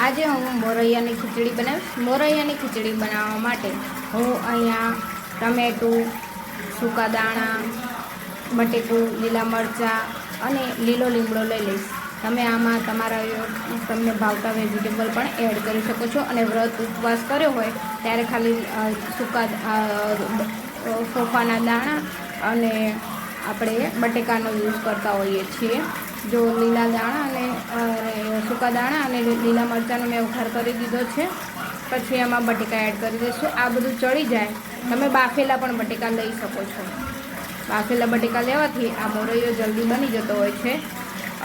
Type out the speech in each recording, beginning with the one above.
આજે હું મોરૈયાની ખીચડી બનાવીશ। મોરૈયાની ખીચડી બનાવવા માટે હું અહીંયા ટમેટું, સૂકા દાણા, બટેકું, લીલા મરચાં અને લીલો લીમડો લઈ લઈશ। તમે આમાં તમને ભાવતા વેજીટેબલ પણ એડ કરી શકો છો અને વ્રત ઉપવાસ કર્યો હોય ત્યારે ખાલી સૂકા સોફાના દાણા અને આપણે બટેકાનો યુઝ કરતા હોઈએ છીએ। જો લીલા દાણા અને સૂકા દાણા અને લીલા મરચાંનો મેં વઘાર કરી દીધો છે। પછી એમાં બટેકા એડ કરી દઈશું। આ બધું ચડી જાય તમે બાફેલા પણ બટેકા લઈ શકો છો। બાફેલા બટેકા લેવાથી આ મોરૈયો જલ્દી બની જતો હોય છે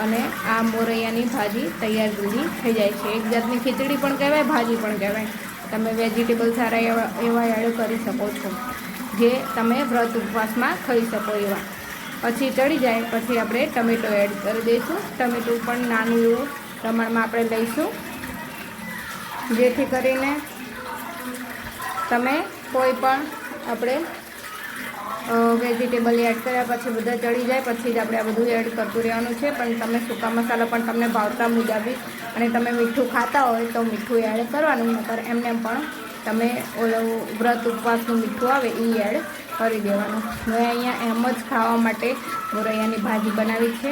અને આ મોરૈયાની ભાજી તૈયાર જલ્દી થઈ જાય છે। એક જાતની ખીચડી પણ કહેવાય, ભાજી પણ કહેવાય। તમે વેજીટેબલ સારા એવા એડ કરી શકો છો જે તમે વ્રત ઉપવાસમાં ખાઈ શકો એવા। પછી ચડી જાય પછી આપણે ટમેટો એડ કરી દઈશું। ટમેટું પણ નાનું એવું પ્રમાણમાં આપણે લઈશું જેથી કરીને તમે કોઈ પણ આપણે વેજીટેબલ એડ કર્યા પછી બધા ચડી જાય પછી જ આપણે આ બધું એડ કરતું રહેવાનું છે। પણ તમે સૂકા મસાલા પણ તમને ભાવતા મુજબ અને તમે મીઠું ખાતા હોય તો મીઠું એડ કરવાનું, નકર એમને પણ તમે ઓલું વ્રત ઉપવાસનું મીઠું આવે એ એડ કરી દેવાનું। મેં અહીંયા એમ જ ખાવા માટે મોરૈયાની ભાજી બનાવી છે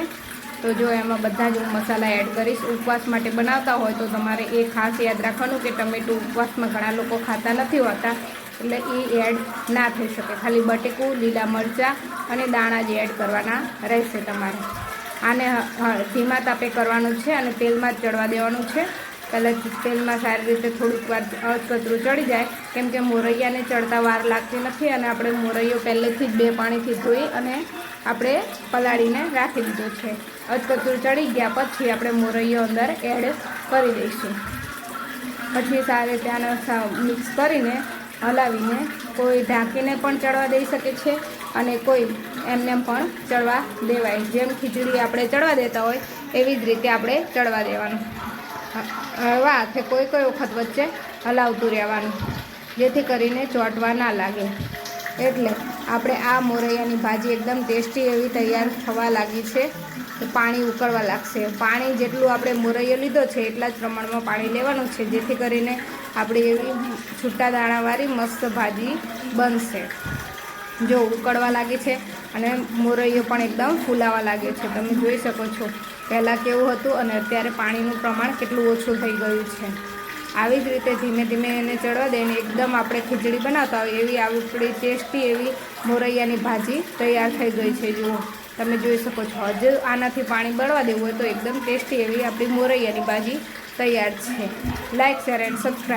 તો જો એમાં બધા જ મસાલા એડ કરીશ। ઉપવાસ માટે બનાવતા હોય તો તમારે એ ખાસ યાદ રાખવાનું કે ટમેટું ઉપવાસમાં ઘણા લોકો ખાતા નથી હોતા એટલે એ એડ ના થઈ શકે। ખાલી બટેકું, લીલા મરચાં અને દાણા જ એડ કરવાના રહેશે તમારે। આને ધીમા તાપે કરવાનું છે અને તેલમાં જ ચડવા દેવાનું છે। પહેલાં તેલમાં સારી રીતે થોડીક વાર અધકચરું ચડી જાય કેમ કે મોરૈયાને ચડતા વાર લાગતી નથી અને આપણે મોરૈયો પહેલેથી જ 2 પાણીથી ધોઈ અને આપણે પલાળીને રાખી દીધો છે। અધકચરું ચડી ગયા પછી આપણે મોરૈયો અંદર એડ કરી દઈશું। પછી સારી રીતે આને મિક્સ કરીને હલાવીને કોઈ ઢાંકીને પણ ચડવા દઈ શકે છે અને કોઈ એમને પણ ચડવા દેવાય। જેમ ખીચડી આપણે ચડવા દેતા હોય એવી જ રીતે આપણે ચડવા દેવાનું। હાથે કોઈ વખત વચ્ચે હલાવતું રહેવાનું જેથી કરીને ચોંટવા ના લાગે। એટલે આપણે આ મોરૈયાની ભાજી એકદમ ટેસ્ટી એવી તૈયાર થવા લાગી છે। પાણી ઉકળવા લાગશે। પાણી જેટલું આપણે મોરૈયો લીધો છે એટલા જ પ્રમાણમાં પાણી લેવાનું છે જેથી કરીને આપણી એવી છૂટા દાણાવાળી મસ્ત ભાજી બનશે। જો ઉકળવા લાગી છે અને મોરૈયો પણ એકદમ ફૂલાવા લાગ્યો છે। તમે જોઈ શકો છો પહેલાં કેવું હતું અને અત્યારે પાણીનું પ્રમાણ કેટલું ઓછું થઈ ગયું છે। આવી જ રીતે ધીમે ધીમે એને ચડવા દઈને એકદમ આપણે ખીચડી બનાવતા હોય એવી આપણી ટેસ્ટી એવી મોરૈયાની ભાજી તૈયાર થઈ ગઈ છે। જુઓ તમે જોઈ શકો છો। હજુ આનાથી પાણી બળવા દેવું હોય તો એકદમ ટેસ્ટી એવી આપણી મોરૈયાની ભાજી તૈયાર છે। Like, share and subscribe.